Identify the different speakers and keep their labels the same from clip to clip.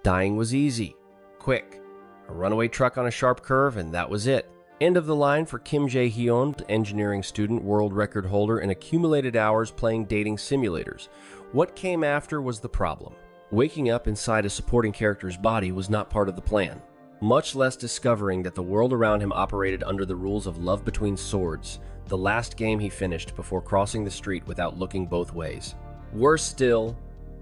Speaker 1: Dying was easy, quick. A runaway truck on a sharp curve, and that was it. End of the line for Kim Jae-hyun, engineering student, world record holder, and accumulated hours playing dating simulators. What came after was the problem. Waking up inside a supporting character's body was not part of the plan, much less discovering that the world around him operated under the rules of love between swords, the last game he finished before crossing the street without looking both ways. Worse still,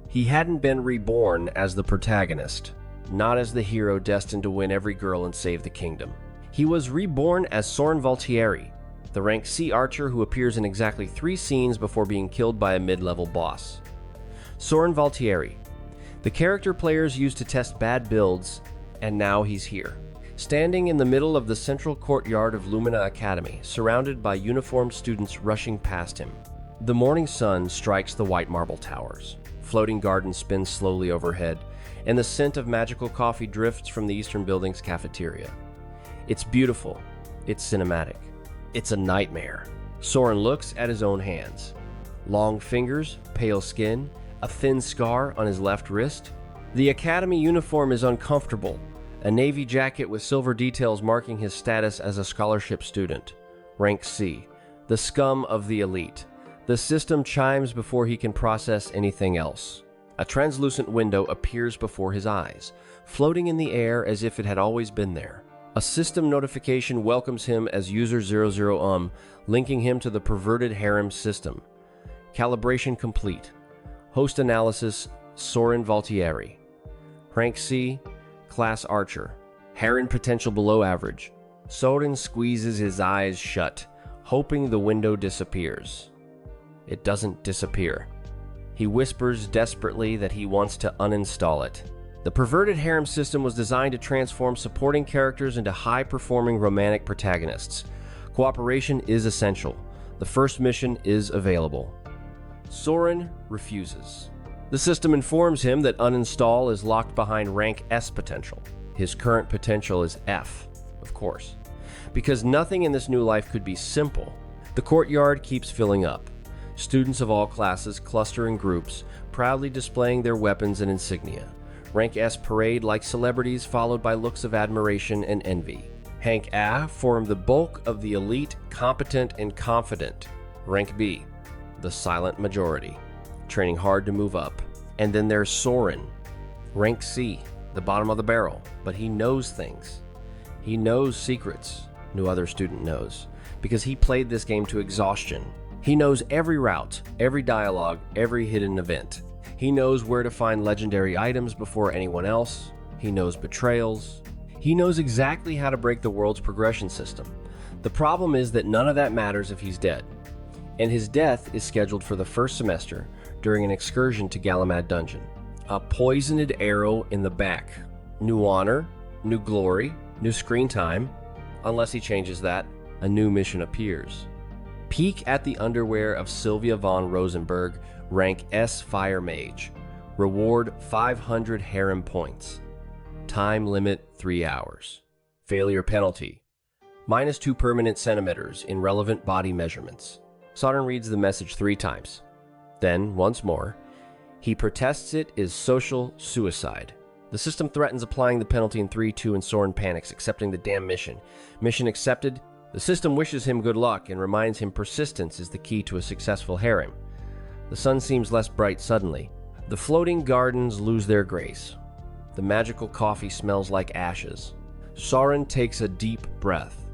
Speaker 1: he hadn't been reborn as the protagonist, not as the hero destined to win every girl and save the kingdom. He was reborn as Soren Valtieri, the rank C archer who appears in exactly 3 scenes before being killed by a mid-level boss. Soren Valtieri, the character players used to test bad builds, and now he's here, standing in the middle of the central courtyard of Lumina Academy, surrounded by uniformed students rushing past him. The morning sun strikes the white marble towers. Floating gardens spin slowly overhead, and the scent of magical coffee drifts from the Eastern Building's cafeteria. It's beautiful. It's cinematic. It's a nightmare. Soren looks at his own hands. Long fingers, pale skin, a thin scar on his left wrist. The academy uniform is uncomfortable, a navy jacket with silver details marking his status as a scholarship student. Rank C, the scum of the elite. The system chimes before he can process anything else. A translucent window appears before his eyes, floating in the air as if it had always been there. A system notification welcomes him as user 00 linking him to the Perverted Harem System. Calibration complete. Host analysis, Soren Valtieri. Rank C, class archer. Harem potential below average. Soren squeezes his eyes shut, hoping the window disappears. It doesn't disappear. He whispers desperately that he wants to uninstall it. The Perverted Harem System was designed to transform supporting characters into high-performing romantic protagonists. Cooperation is essential. The first mission is available. Soren refuses. The system informs him that uninstall is locked behind rank S potential. His current potential is F, of course. Because nothing in this new life could be simple, the courtyard keeps filling up. Students of all classes cluster in groups, proudly displaying their weapons and insignia. Rank S parade like celebrities, followed by looks of admiration and envy. Rank A form the bulk of the elite, competent and confident. Rank B, the silent majority, training hard to move up. And then there's Soren. Rank C, the bottom of the barrel, but he knows things. He knows secrets no other student knows, because he played this game to exhaustion. He knows every route, every dialogue, every hidden event. He knows where to find legendary items before anyone else. He knows betrayals. He knows exactly how to break the world's progression system. The problem is that none of that matters if he's dead. And his death is scheduled for the first semester during an excursion to Galamad Dungeon. A poisoned arrow in the back. New honor, new glory, new screen time. Unless he changes that, a new mission appears. Peek at the underwear of Sylvia von Rosenberg, rank S Fire Mage. Reward 500 harem points. Time limit 3 hours. Failure penalty. -2 permanent centimeters in relevant body measurements. Soren reads the message 3 times. Then, once more, he protests it is social suicide. The system threatens applying the penalty in 3, 2, and Soren panics, accepting the damn mission. Mission accepted. The system wishes him good luck and reminds him persistence is the key to a successful harem. The sun seems less bright suddenly. The floating gardens lose their grace. The magical coffee smells like ashes. Soren takes a deep breath.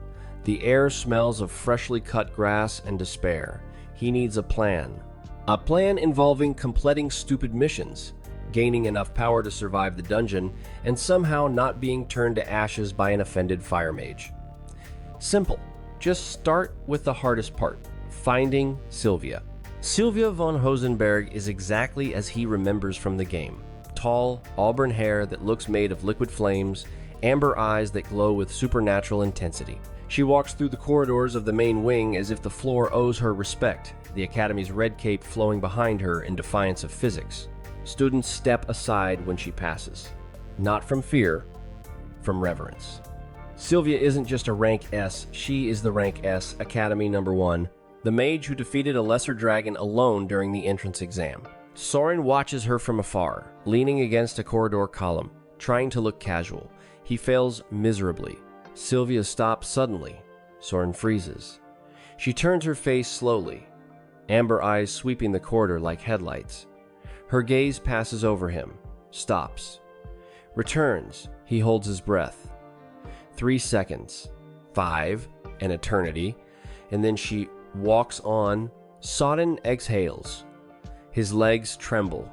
Speaker 1: The air smells of freshly cut grass and despair. He needs a plan. A plan involving completing stupid missions, gaining enough power to survive the dungeon, and somehow not being turned to ashes by an offended fire mage. Simple. Just start with the hardest part, finding Sylvia. Sylvia von Rosenberg is exactly as he remembers from the game. Tall, auburn hair that looks made of liquid flames, amber eyes that glow with supernatural intensity. She walks through the corridors of the main wing as if the floor owes her respect, the Academy's red cape flowing behind her in defiance of physics. Students step aside when she passes. Not from fear, from reverence. Sylvia isn't just a rank S, she is the rank S, Academy number 1, the mage who defeated a lesser dragon alone during the entrance exam. Soren watches her from afar, leaning against a corridor column, trying to look casual. He fails miserably. Sylvia stops suddenly. Soren freezes. She turns her face slowly, amber eyes sweeping the corridor like headlights. Her gaze passes over him, stops, returns. He holds his breath. 3 seconds, 5, an eternity, and then she walks on. Soren exhales. His legs tremble.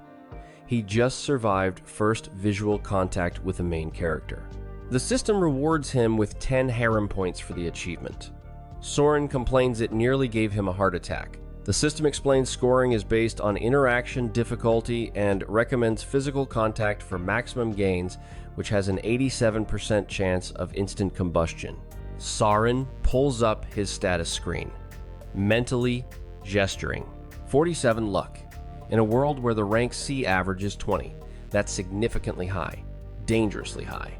Speaker 1: He just survived first visual contact with the main character. The system rewards him with 10 harem points for the achievement. Soren complains it nearly gave him a heart attack. The system explains scoring is based on interaction difficulty and recommends physical contact for maximum gains, which has an 87% chance of instant combustion. Soren pulls up his status screen, mentally gesturing. 47 luck. In a world where the rank C average is 20, that's significantly high, dangerously high.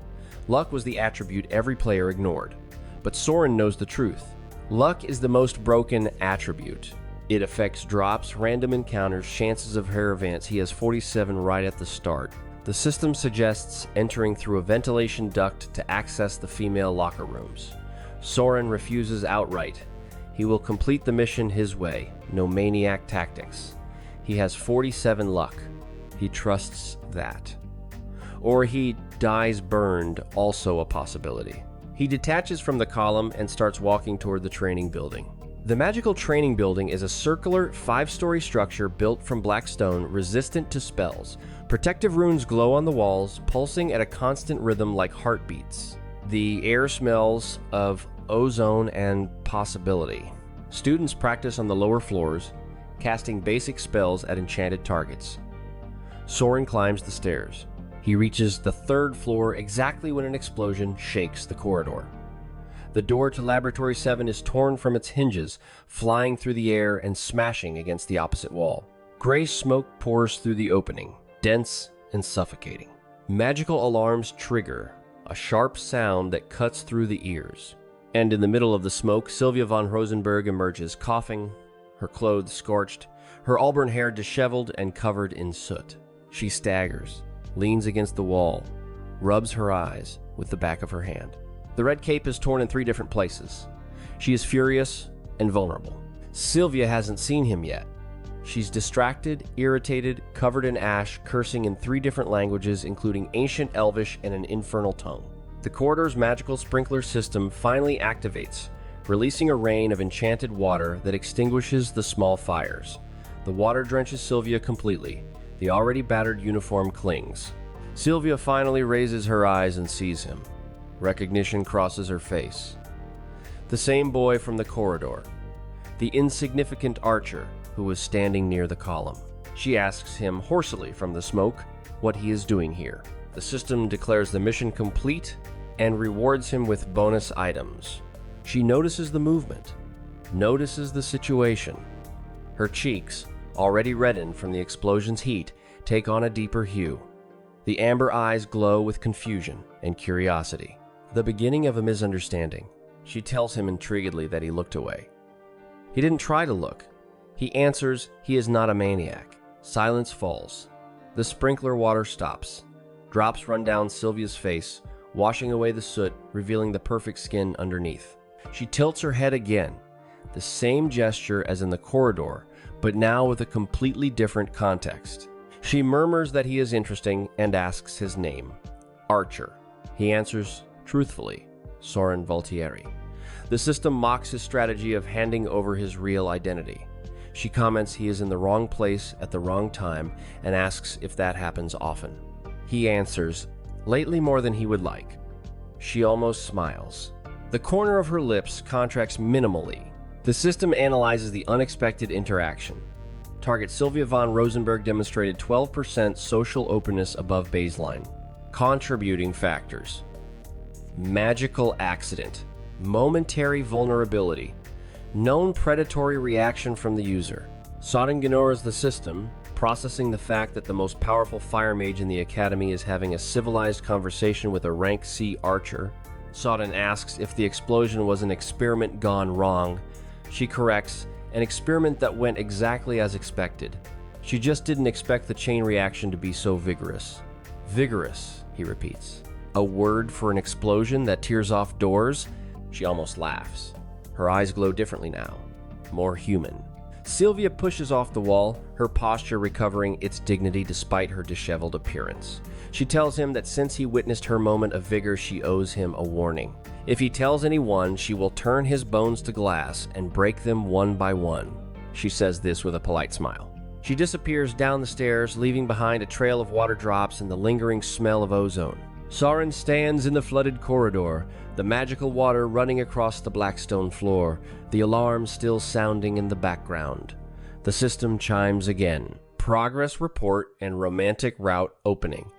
Speaker 1: Luck was the attribute every player ignored. But Soren knows the truth. Luck is the most broken attribute. It affects drops, random encounters, chances of hair events. He has 47 right at the start. The system suggests entering through a ventilation duct to access the female locker rooms. Soren refuses outright. He will complete the mission his way, no maniac tactics. He has 47 luck. He trusts that. Or he dies burned, also a possibility. He detaches from the column and starts walking toward the training building. The magical training building is a circular, 5-story structure built from black stone, resistant to spells. Protective runes glow on the walls, pulsing at a constant rhythm like heartbeats. The air smells of ozone and possibility. Students practice on the lower floors, casting basic spells at enchanted targets. Soren climbs the stairs. He reaches the 3rd floor exactly when an explosion shakes the corridor. The door to Laboratory 7 is torn from its hinges, flying through the air and smashing against the opposite wall. Gray smoke pours through the opening, dense and suffocating. Magical alarms trigger, a sharp sound that cuts through the ears. And in the middle of the smoke, Sylvia von Rosenberg emerges, coughing, her clothes scorched, her auburn hair disheveled and covered in soot. She staggers, leans against the wall, rubs her eyes with the back of her hand. The red cape is torn in 3 different places. She is furious and vulnerable. Sylvia hasn't seen him yet. She's distracted, irritated, covered in ash, cursing in 3 different languages, including Ancient Elvish and an infernal tongue. The corridor's magical sprinkler system finally activates, releasing a rain of enchanted water that extinguishes the small fires. The water drenches Sylvia completely. The already battered uniform clings. Sylvia finally raises her eyes and sees him. Recognition crosses her face. The same boy from the corridor. The insignificant archer who was standing near the column. She asks him hoarsely from the smoke what he is doing here. The system declares the mission complete and rewards him with bonus items. She notices the movement, notices the situation. Her cheeks, already reddened from the explosion's heat, take on a deeper hue. The amber eyes glow with confusion and curiosity. The beginning of a misunderstanding. She tells him intriguedly that he looked away. He didn't try to look. He answers he is not a maniac. Silence falls. The sprinkler water stops. Drops run down Sylvia's face, washing away the soot, revealing the perfect skin underneath. She tilts her head again, the same gesture as in the corridor, but now with a completely different context. She murmurs that he is interesting and asks his name. Archer. He answers truthfully, Soren Valtieri. The system mocks his strategy of handing over his real identity. She comments he is in the wrong place at the wrong time and asks if that happens often. He answers, lately more than he would like. She almost smiles. The corner of her lips contracts minimally. The system analyzes the unexpected interaction. Target Sylvia von Rosenberg demonstrated 12% social openness above baseline. Contributing factors: magical accident, momentary vulnerability, known predatory reaction from the user. Soren ignores the system, processing the fact that the most powerful fire mage in the academy is having a civilized conversation with a rank C archer. Soren asks if the explosion was an experiment gone wrong. She corrects, an experiment that went exactly as expected. She just didn't expect the chain reaction to be so vigorous. Vigorous, he repeats. A word for an explosion that tears off doors? She almost laughs. Her eyes glow differently now, more human. Sylvia pushes off the wall, her posture recovering its dignity despite her disheveled appearance. She tells him that since he witnessed her moment of vigor, she owes him a warning. If he tells anyone, she will turn his bones to glass and break them one by one. She says this with a polite smile. She disappears down the stairs, leaving behind a trail of water drops and the lingering smell of ozone. Soren stands in the flooded corridor, the magical water running across the black stone floor, the alarm still sounding in the background. The system chimes again. Progress report and romantic route opening.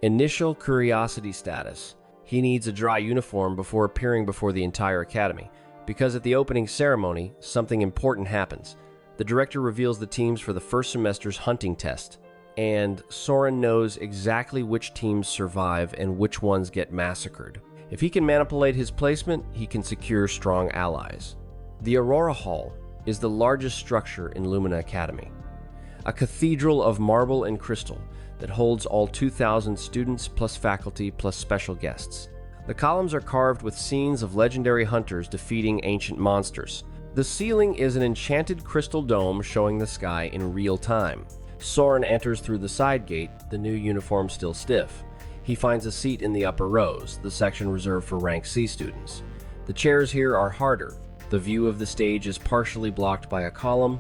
Speaker 1: Initial curiosity status. He needs a dry uniform before appearing before the entire academy, because at the opening ceremony, something important happens. The director reveals the teams for the first semester's hunting test, and Soren knows exactly which teams survive and which ones get massacred. If he can manipulate his placement, he can secure strong allies. The Aurora Hall is the largest structure in Lumina Academy, a cathedral of marble and crystal that holds all 2,000 students plus faculty plus special guests. The columns are carved with scenes of legendary hunters defeating ancient monsters. The ceiling is an enchanted crystal dome showing the sky in real time. Soren enters through the side gate, the new uniform still stiff. He finds a seat in the upper rows, the section reserved for rank C students. The chairs here are harder. The view of the stage is partially blocked by a column.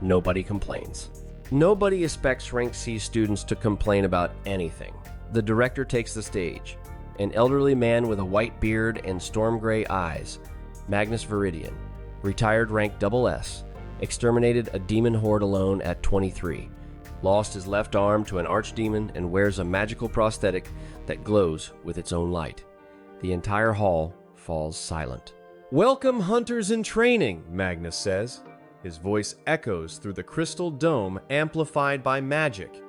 Speaker 1: Nobody complains. Nobody expects rank C students to complain about anything. The director takes the stage. An elderly man with a white beard and storm gray eyes, Magnus Viridian, retired rank SS, exterminated a demon horde alone at 23, lost his left arm to an archdemon and wears a magical prosthetic that glows with its own light. The entire hall falls silent.
Speaker 2: "Welcome, hunters in training," Magnus says. His voice echoes through the crystal dome, amplified by magic.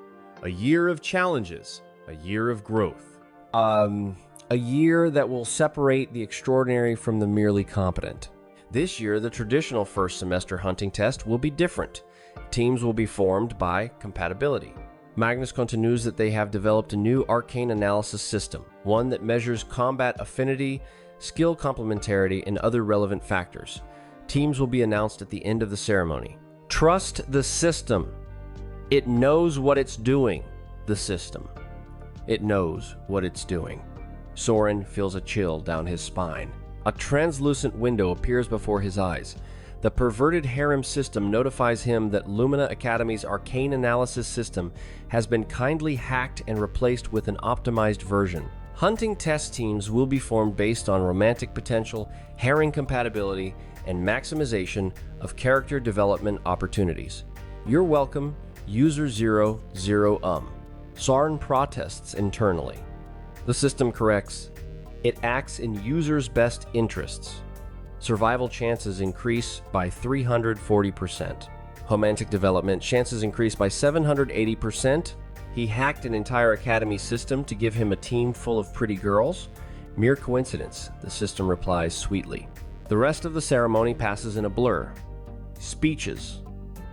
Speaker 2: A year of challenges, a year of growth.
Speaker 1: A year that will separate the extraordinary from the merely competent. This year, the traditional first semester hunting test will be different. Teams will be formed by compatibility. Magnus continues that they have developed a new arcane analysis system, one that measures combat affinity, skill complementarity, and other relevant factors. Teams will be announced at the end of the ceremony. Trust the system. It knows what it's doing. The system. It knows what it's doing. Soren feels a chill down his spine. A translucent window appears before his eyes. The Perverted Harem System notifies him that Lumina Academy's arcane analysis system has been kindly hacked and replaced with an optimized version. Hunting test teams will be formed based on romantic potential, herring compatibility, and maximization of character development opportunities. You're welcome, User 00. Soren protests internally. The system corrects. It acts in users' best interests. Survival chances increase by 340%. Romantic development chances increase by 780%. He hacked an entire academy system to give him a team full of pretty girls. Mere coincidence, the system replies sweetly. The rest of the ceremony passes in a blur. Speeches.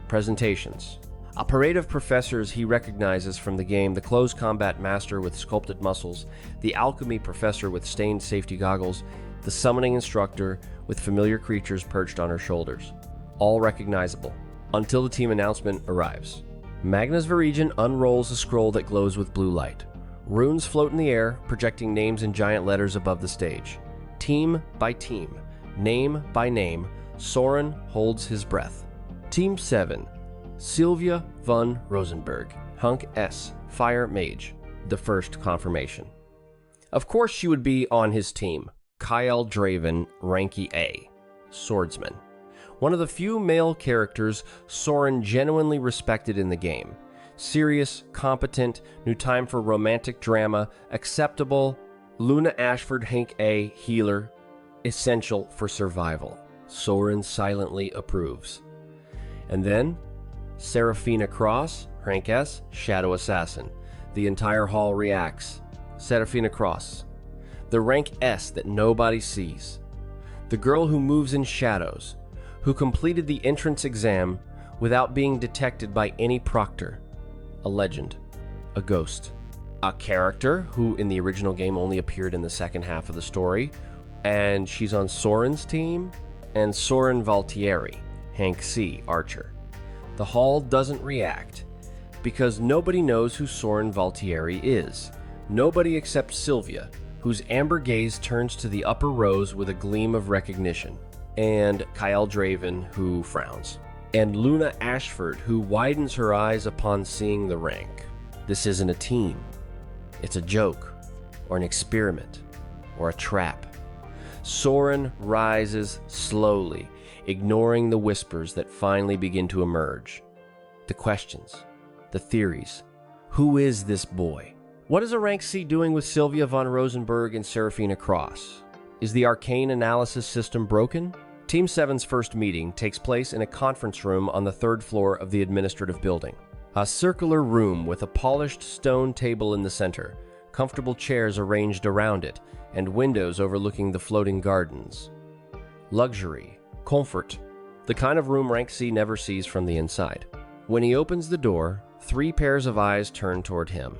Speaker 1: Presentations. A parade of professors he recognizes from the game: the close combat master with sculpted muscles, the alchemy professor with stained safety goggles, the summoning instructor with familiar creatures perched on her shoulders. All recognizable, until the team announcement arrives. Magnus Viridian unrolls a scroll that glows with blue light. Runes float in the air, projecting names in giant letters above the stage. Team by team, name by name, Soren holds his breath. Team 7. Sylvia von Rosenberg, Hunk S, Fire Mage, the first confirmation. Of course she would be on his team. Kyle Draven, Ranky A, Swordsman. One of the few male characters Soren genuinely respected in the game. Serious, competent, knew time for romantic drama, acceptable. Luna Ashford, Hank A, healer, essential for survival. Soren silently approves. And then, Seraphina Cross, Rank S, Shadow Assassin. The entire hall reacts. Seraphina Cross. The rank S that nobody sees. The girl who moves in shadows, who completed the entrance exam without being detected by any proctor. A legend. A ghost. a character who in the original game only appeared in the second half of the story, and she's on Soren's team, and Soren Valtieri, Hank C. Archer. The hall doesn't react because nobody knows who Soren Valtieri is. Nobody except Sylvia, whose amber gaze turns to the upper rows with a gleam of recognition, and Kyle Draven, who frowns, and Luna Ashford, who widens her eyes upon seeing the rank. This isn't a team. It's a joke, or an experiment, or a trap. Soren rises slowly, ignoring the whispers that finally begin to emerge. The questions, the theories. Who is this boy? What is a Rank C doing with Sylvia von Rosenberg and Serafina Cross? Is the arcane analysis system broken? Team 7's first meeting takes place in a conference room on the 3rd floor of the administrative building. A circular room with a polished stone table in the center, comfortable chairs arranged around it, and windows overlooking the floating gardens. Luxury, comfort, the kind of room Rank C never sees from the inside. When he opens the door, 3 pairs of eyes turn toward him.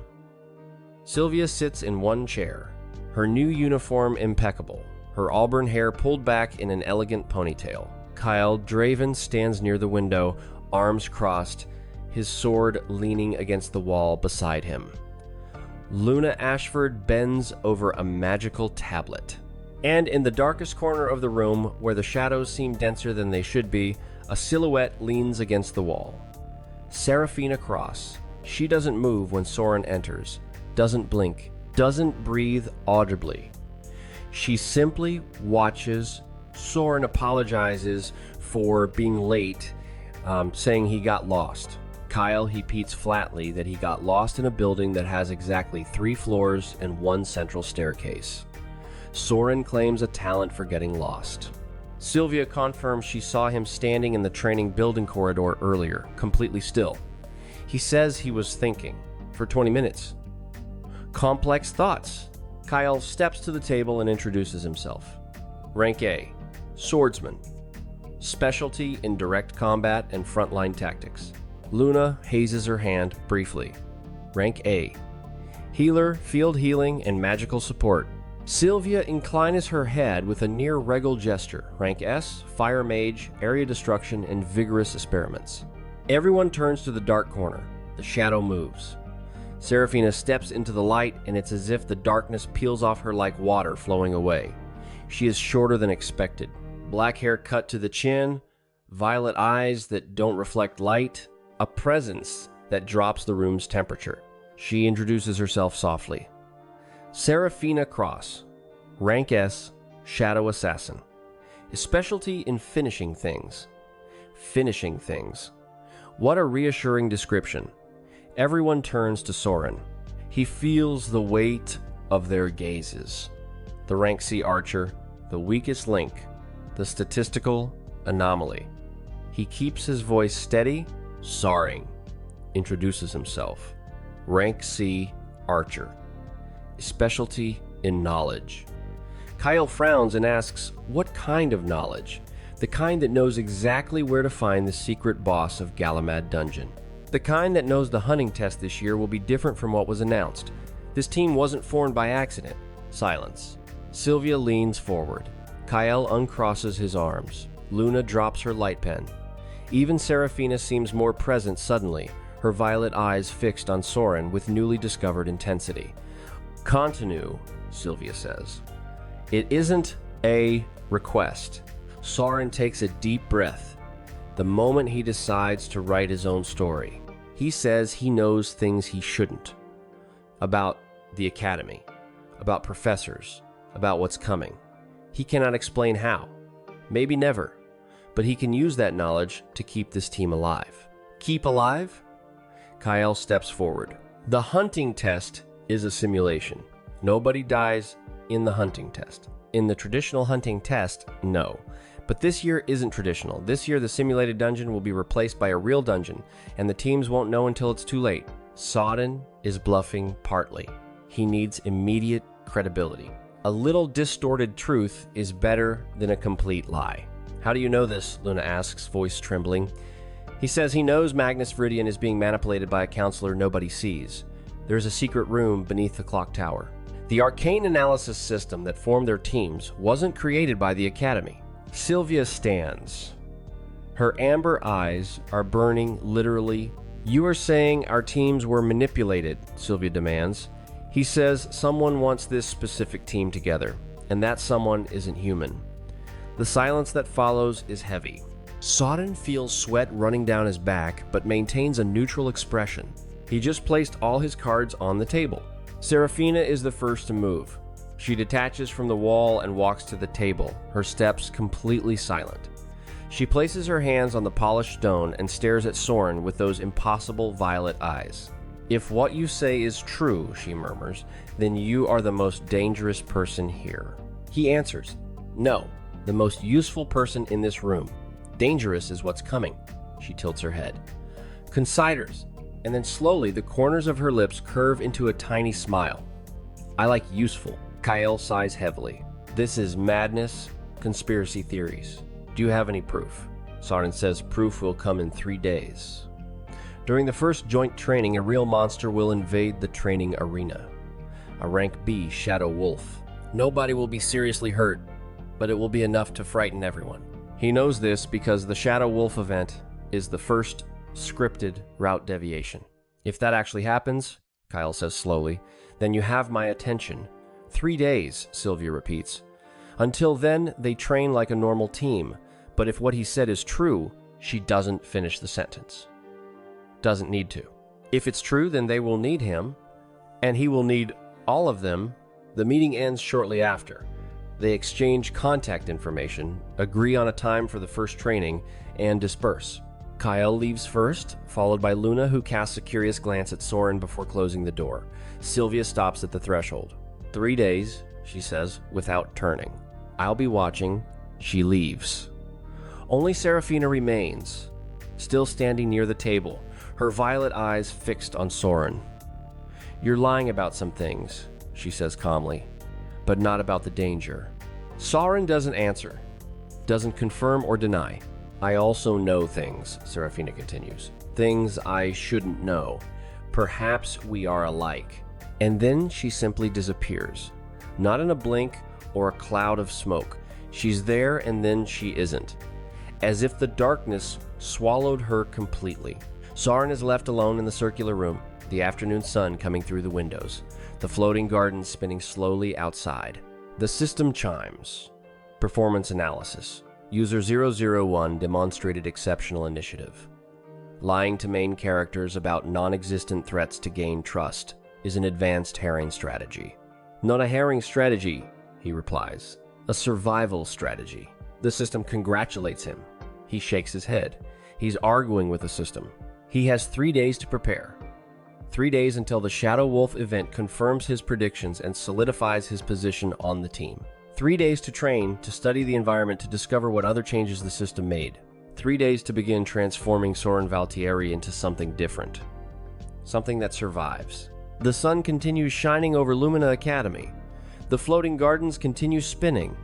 Speaker 1: Sylvia sits in one chair, her new uniform impeccable, her auburn hair pulled back in an elegant ponytail. Kyle Draven stands near the window, arms crossed, his sword leaning against the wall beside him. Luna Ashford bends over a magical tablet. And in the darkest corner of the room, where the shadows seem denser than they should be, a silhouette leans against the wall. Serafina Cross. She doesn't move when Soren enters, doesn't blink, doesn't breathe audibly. She simply watches. Soren apologizes for being late, saying he got lost. Kyle repeats flatly that he got lost in a building that has exactly 3 floors and 1 central staircase. Soren claims a talent for getting lost. Sylvia confirms she saw him standing in the training building corridor earlier, completely still. He says he was thinking for 20 minutes. Complex thoughts. Kyle steps to the table and introduces himself. Rank A, swordsman. Specialty in direct combat and frontline tactics. Luna hazes her hand briefly. Rank A, healer, field healing, and magical support. Sylvia inclines her head with a near regal gesture. Rank S, fire mage, area destruction, and vigorous experiments. Everyone turns to the dark corner. The shadow moves. Serafina steps into the light, and it's as if the darkness peels off her like water flowing away. She is shorter than expected. Black hair cut to the chin, violet eyes that don't reflect light, a presence that drops the room's temperature. She introduces herself softly. Serafina Cross, Rank S, Shadow Assassin. His specialty in finishing things. Finishing things. What a reassuring description. Everyone turns to Soren. He feels the weight of their gazes. The Rank C archer, the weakest link, the statistical anomaly. He keeps his voice steady, Soren introduces himself. Rank C archer. Specialty in knowledge. Kyle frowns and asks, what kind of knowledge? The kind that knows exactly where to find the secret boss of Galamad Dungeon. The kind that knows the hunting test this year will be different from what was announced. This team wasn't formed by accident. Silence. Sylvia leans forward. Kyle uncrosses his arms. Luna drops her light pen. Even Serafina seems more present suddenly, her violet eyes fixed on Soren with newly discovered intensity. Continue, Sylvia says. It isn't a request. Soren takes a deep breath. The moment he decides to write his own story, he says he knows things he shouldn't. About the academy, about professors, about what's coming. He cannot explain how. Maybe never. But he can use that knowledge to keep this team alive. Keep alive? Kyle steps forward. The hunting test is a simulation. Nobody dies in the hunting test. In the traditional hunting test, no. But this year isn't traditional. This year the simulated dungeon will be replaced by a real dungeon, and the teams won't know until it's too late. Soden is bluffing partly. He needs immediate credibility. A little distorted truth is better than a complete lie. How do you know this? Luna asks, voice trembling. He says he knows Magnus Viridian is being manipulated by a counselor nobody sees. There's a secret room beneath the clock tower. The arcane analysis system that formed their teams wasn't created by the Academy. Sylvia stands. Her amber eyes are burning literally. "You are saying our teams were manipulated," Sylvia demands. He says someone wants this specific team together, and that someone isn't human. The silence that follows is heavy. Soren feels sweat running down his back, but maintains a neutral expression. He just placed all his cards on the table. Serafina is the first to move. She detaches from the wall and walks to the table, her steps completely silent. She places her hands on the polished stone and stares at Soren with those impossible violet eyes. "If what you say is true," she murmurs, "then you are the most dangerous person here." He answers, "No, the most useful person in this room. Dangerous is what's coming." She tilts her head. "Considers," and then slowly the corners of her lips curve into a tiny smile. "I like useful." Kyle sighs heavily. "This is madness, conspiracy theories. Do you have any proof?" Soren says proof will come in 3 days. During the first joint training, a real monster will invade the training arena. A rank B shadow wolf. Nobody will be seriously hurt, but it will be enough to frighten everyone. He knows this because the shadow wolf event is the first scripted route deviation. "If that actually happens," Kyle says slowly, "then you have my attention." 3 days, Sylvia repeats. Until then, they train like a normal team, but if what he said is true, she doesn't finish the sentence. Doesn't need to. If it's true, then they will need him, and he will need all of them. The meeting ends shortly after. They exchange contact information, agree on a time for the first training, and disperse. Kyle leaves first, followed by Luna, who casts a curious glance at Soren before closing the door. Sylvia stops at the threshold. 3 days, she says, without turning. "I'll be watching." She leaves. Only Serafina remains, still standing near the table, her violet eyes fixed on Soren. "You're lying about some things," she says calmly, "but not about the danger." Soren doesn't answer, doesn't confirm or deny. "I also know things," Serafina continues. "Things I shouldn't know. Perhaps we are alike." And then she simply disappears. Not in a blink or a cloud of smoke. She's there and then she isn't. As if the darkness swallowed her completely. Soren is left alone in the circular room, the afternoon sun coming through the windows, the floating garden spinning slowly outside. The system chimes. Performance analysis. User 001 demonstrated exceptional initiative. Lying to main characters about non-existent threats to gain trust is an advanced herring strategy. "Not a herring strategy," he replies. "A survival strategy." The system congratulates him. He shakes his head. He's arguing with the system. He has 3 days to prepare. 3 days until the Shadow Wolf event confirms his predictions and solidifies his position on the team. 3 days to train, to study the environment, to discover what other changes the system made. 3 days to begin transforming Soren Valtieri into something different. Something that survives. The sun continues shining over Lumina Academy. The floating gardens continue spinning.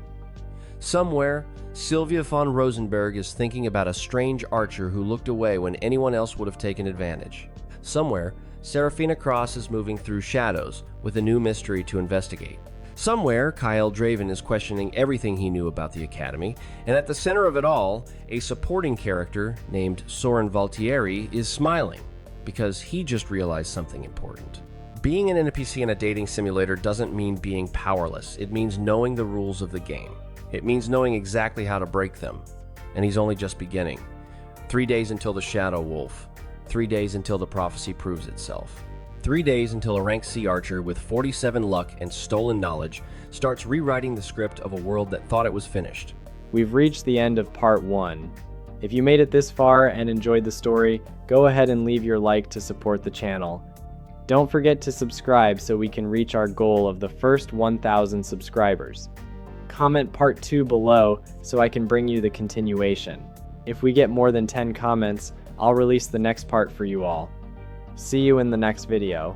Speaker 1: Somewhere, Sylvia von Rosenberg is thinking about a strange archer who looked away when anyone else would have taken advantage. Somewhere, Serafina Cross is moving through shadows with a new mystery to investigate. Somewhere, Kyle Draven is questioning everything he knew about the Academy, and at the center of it all, a supporting character named Soren Valtieri is smiling, because he just realized something important. Being an NPC in a dating simulator doesn't mean being powerless. It means knowing the rules of the game. It means knowing exactly how to break them. And he's only just beginning. 3 days until the Shadow Wolf. 3 days until the prophecy proves itself. 3 days until a rank C archer with 47 luck and stolen knowledge starts rewriting the script of a world that thought it was finished.
Speaker 3: We've reached the end of part 1. If you made it this far and enjoyed the story, go ahead and leave your like to support the channel. Don't forget to subscribe so we can reach our goal of the first 1,000 subscribers. Comment part 2 below so I can bring you the continuation. If we get more than 10 comments, I'll release the next part for you all. See you in the next video.